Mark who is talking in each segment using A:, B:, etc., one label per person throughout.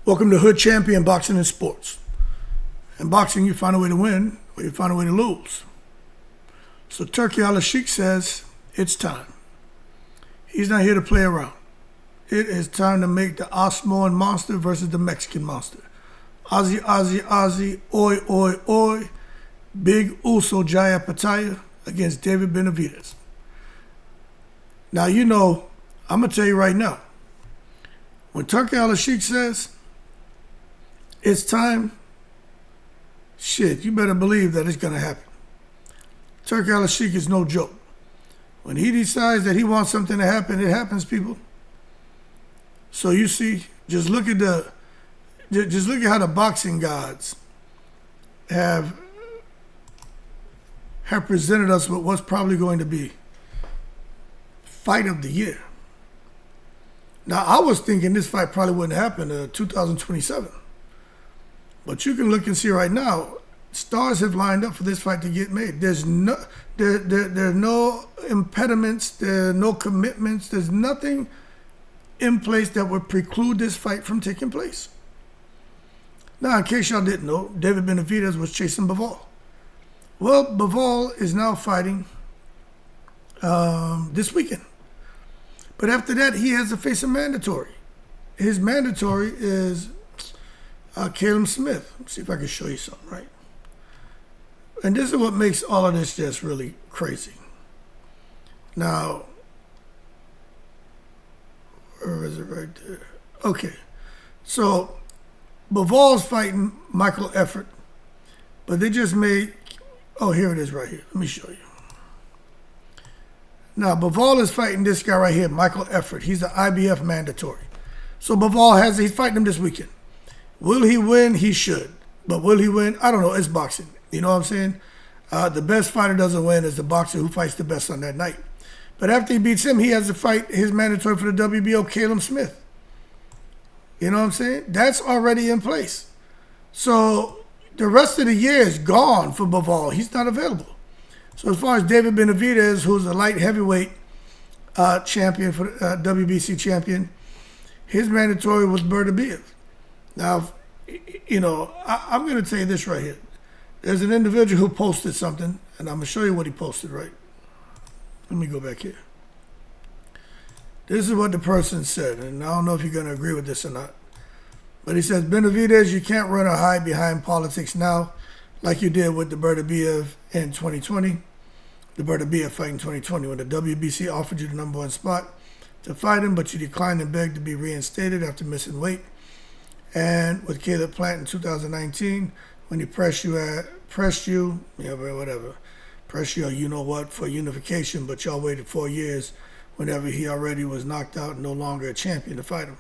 A: Welcome to Hood Champion Boxing and Sports. In boxing, you find a way to win, or you find a way to lose. So Turki Al-Sheikh says, it's time. He's not here to play around. It is time to make the Ausmoan monster versus the Mexican monster. Ozzy, Ozzy, Ozzy, oi, oi, oi. Big Uso Jai Opetaia against David Benavidez. Now, you know, I'm going to tell you right now, when Turki Al-Sheikh says, it's time, shit, you better believe that it's going to happen. Turki Al-Sheikh is no joke. When he decides that he wants something to happen, it happens, people. So you see, just look at how the boxing gods have presented us with what's probably going to be fight of the year. Now, I was thinking this fight probably wouldn't happen until 2027. But you can look and see right now, stars have lined up for this fight to get made. There's no impediments, there are no commitments, there's nothing in place that would preclude this fight from taking place. Now, in case y'all didn't know, David Benavidez was chasing Bivol. Well, Bivol is now fighting this weekend. But after that, he has to face a mandatory. His mandatory is Caleb Smith. Let's see if I can show you something, right? And this is what makes all of this just really crazy. Now, where is it right there? Okay. So, Bivol's fighting Michael Effort, but they just made, oh, here it is right here. Let me show you. Now, Bivol is fighting this guy right here, Michael Effort. He's the IBF mandatory. So Bivol he's fighting him this weekend. Will he win? He should. But will he win? I don't know. It's boxing. You know what I'm saying? The best fighter doesn't win. It's the boxer who fights the best on that night. But after he beats him, he has to fight his mandatory for the WBO, Caleb Smith. You know what I'm saying? That's already in place. So the rest of the year is gone for Bivol. He's not available. So as far as David Benavidez, who's a light heavyweight champion, for WBC champion, his mandatory was Benavidez. Now, you know, I'm going to tell you this right here. There's an individual who posted something, and I'm going to show you what he posted, right? Let me go back here. This is what the person said, and I don't know if you're going to agree with this or not. But he says, Benavidez, you can't run or hide behind politics now like you did with the Benavidez in 2020. The Benavidez fight in 2020 when the WBC offered you the #1 spot to fight him, but you declined and begged to be reinstated after missing weight. And with Caleb Plant in 2019, when he pressed you, you know what, for unification, but y'all waited 4 years whenever he already was knocked out and no longer a champion to fight him.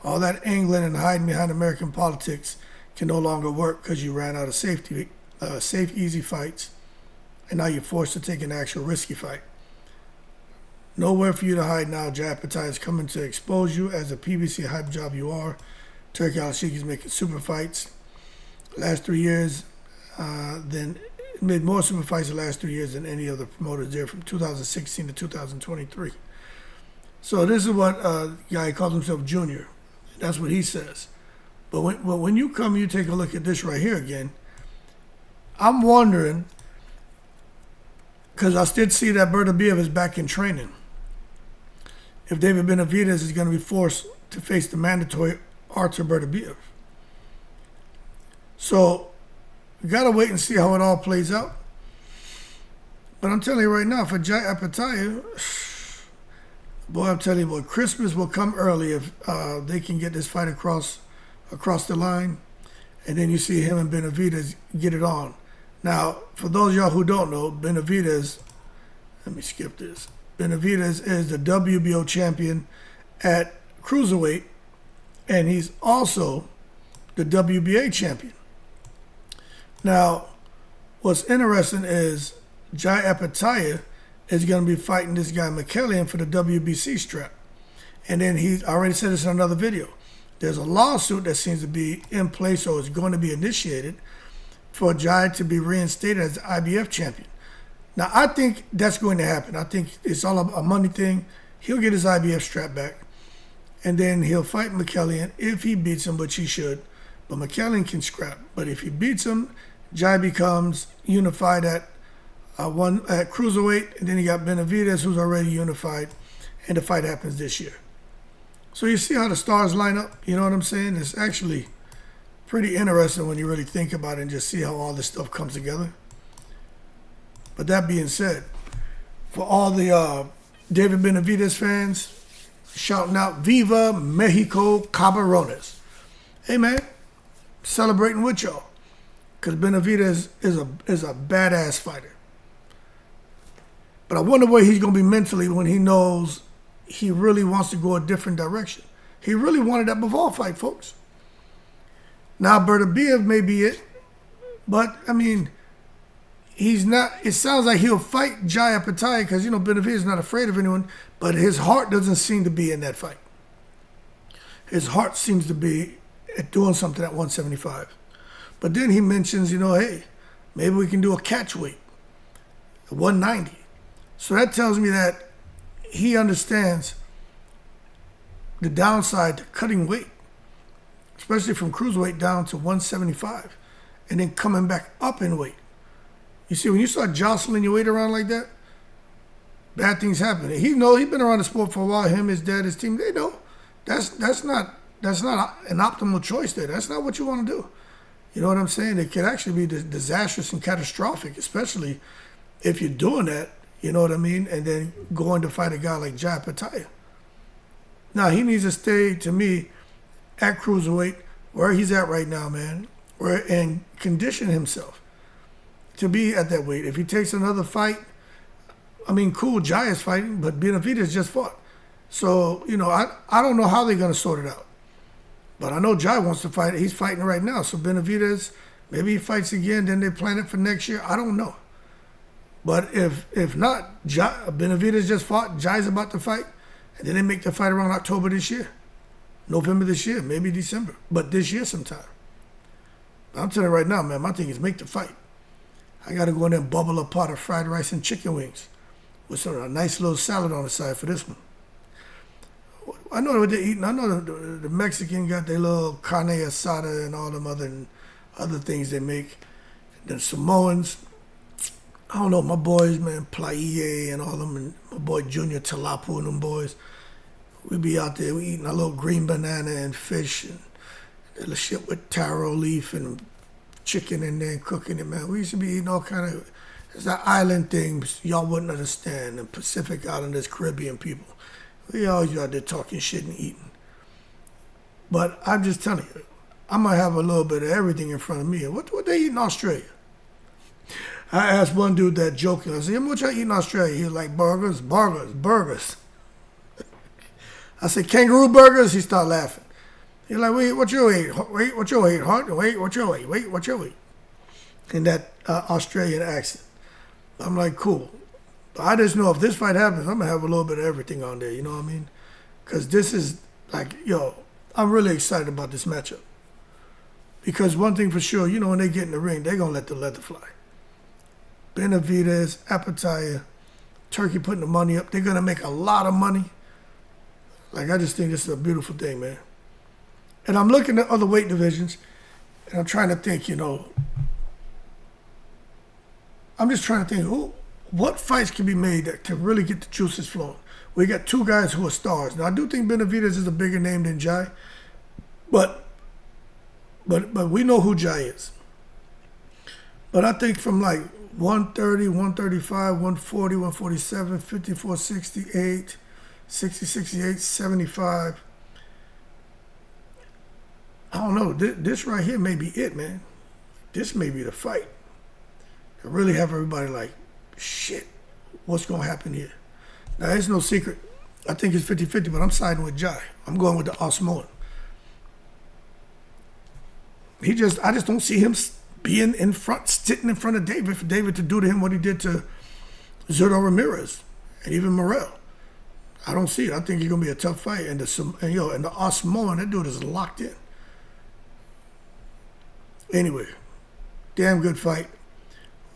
A: All that angling and hiding behind American politics can no longer work because you ran out of safe, easy fights, and now you're forced to take an actual risky fight. Nowhere for you to hide now. Jai Opetaia is coming to expose you as a PBC hype job you are. Turki Al-Sheikh is making super fights. Last 3 years, made more super fights the last 3 years than any other promoters there from 2016 to 2023. So this is what a guy calls himself Junior. That's what he says. But when you come, you take a look at this right here again. I'm wondering, because I did see that Benavidez is back in training, if David Benavidez is going to be forced to face the mandatory Artur Benavidez. So we got to wait and see how it all plays out. But I'm telling you right now, for Jai Opetaia, boy, I'm telling you, boy, Christmas will come early if they can get this fight across the line, and then you see him and Benavidez get it on. Now, for those of y'all who don't know, Benavidez, let me skip this. Benavidez is the WBO champion at cruiserweight, and he's also the WBA champion. Now, what's interesting is Jai Opetaia is going to be fighting this guy McKellian for the WBC strap. And then I already said this in another video. There's a lawsuit that seems to be in place or is going to be initiated for Jai to be reinstated as the IBF champion. Now, I think that's going to happen. I think it's all a money thing. He'll get his IBF strap back. and then he'll fight McKellian if he beats him, which he should. But McKellian can scrap. But if he beats him, Jai becomes unified at cruiserweight, and then you got Benavidez, who's already unified, and the fight happens this year. So you see how the stars line up. You know what I'm saying? It's actually pretty interesting when you really think about it and just see how all this stuff comes together. But that being said, for all the David Benavidez fans shouting out "Viva Mexico Cabrones," hey man, celebrating with y'all, because Benavidez is a badass fighter. But I wonder where he's gonna be mentally when he knows he really wants to go a different direction. He really wanted that Bivol fight, folks. Now Beterbiev may be it, but I mean, he's not. It sounds like he'll fight Jai Opetaia because Benavidez is not afraid of anyone, but his heart doesn't seem to be in that fight. His heart seems to be at doing something at 175. But then he mentions, hey, maybe we can do a catch weight, 190. So that tells me that he understands the downside to cutting weight, especially from cruiserweight down to 175, and then coming back up in weight. You see, when you start jostling your weight around like that, bad things happen. He's been around the sport for a while. Him, his dad, his team, they know that's not an optimal choice there. That's not what you want to do. You know what I'm saying? It could actually be disastrous and catastrophic, especially if you're doing that. You know what I mean? And then going to fight a guy like Jai Opetaia. Now, he needs to stay, to me, at cruiserweight, where he's at right now, man, and condition himself to be at that weight. If he takes another fight, I mean, cool, Jai is fighting, but Benavidez just fought. So, I don't know how they're going to sort it out. But I know Jai wants to fight. He's fighting right now. So Benavidez, maybe he fights again, then they plan it for next year. I don't know. But if not, Benavidez just fought, Jai's about to fight, and then they make the fight around October this year. November this year, maybe December. But this year sometime. But I'm telling you right now, man, my thing is make the fight. I got to go in there and bubble a pot of fried rice and chicken wings with a nice little salad on the side for this one. I know what they're eating. I know the Mexican got their little carne asada and all them other things they make. The Samoans, I don't know, my boys, man, Playa and all them, and my boy Junior Talapu and them boys. We be out there, we eating a little green banana and fish and little shit with taro leaf and chicken in there and cooking it, man. We used to be eating all kind of, it's that island things y'all wouldn't understand, the Pacific Islanders, Caribbean people. We always out there talking shit and eating. But I'm just telling you, I'm going to have a little bit of everything in front of me. What they eat in Australia? I asked one dude that joking. I said, what y'all eat in Australia? He was like, burgers. I said, kangaroo burgers? He started laughing. He's like, wait, what you eat? Wait, what you eat? Wait, what you eat? Wait, what you eat? In that Australian accent. I'm like, cool. But I just know if this fight happens, I'm going to have a little bit of everything on there. You know what I mean? Because this is like, I'm really excited about this matchup. Because one thing for sure, when they get in the ring, they're going to let the leather fly. Benavidez, Opetaia, Turkey putting the money up. They're going to make a lot of money. Like, I just think this is a beautiful thing, man. And I'm looking at other weight divisions, and I'm trying to think, I'm just trying to think, what fights can be made that can really get the juices flowing? We got two guys who are stars. Now, I do think Benavidez is a bigger name than Jai, but we know who Jai is. But I think from like 130, 135, 140, 147, 54, 68, 60, 68, 75. I don't know. This right here may be it, man. This may be the fight. To really have everybody like, shit, what's going to happen here? Now, it's no secret. I think it's 50-50, but I'm siding with Jai. I'm going with the Ausmoan. I just don't see him being in front, sitting in front of David for David to do to him what he did to Zurdo Ramirez and even Morrell. I don't see it. I think it's going to be a tough fight. And the Ausmoan, that dude is locked in. Anyway, damn good fight.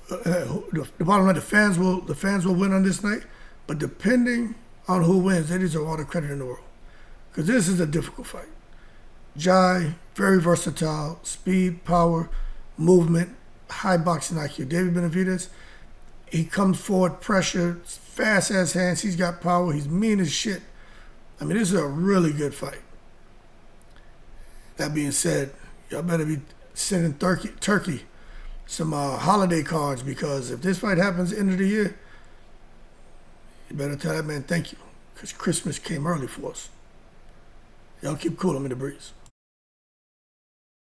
A: The bottom line, the fans will win on this night, but depending on who wins, they deserve all the credit in the world. because this is a difficult fight. Jai, very versatile, speed, power, movement, high boxing IQ. David Benavidez, he comes forward, pressure, fast ass hands. He's got power. He's mean as shit. I mean, this is a really good fight. That being said, y'all better be sending Turkey some holiday cards, because if this fight happens end of the year, you better tell that man thank you, because Christmas came early for us. Y'all keep cool. I'm in the breeze.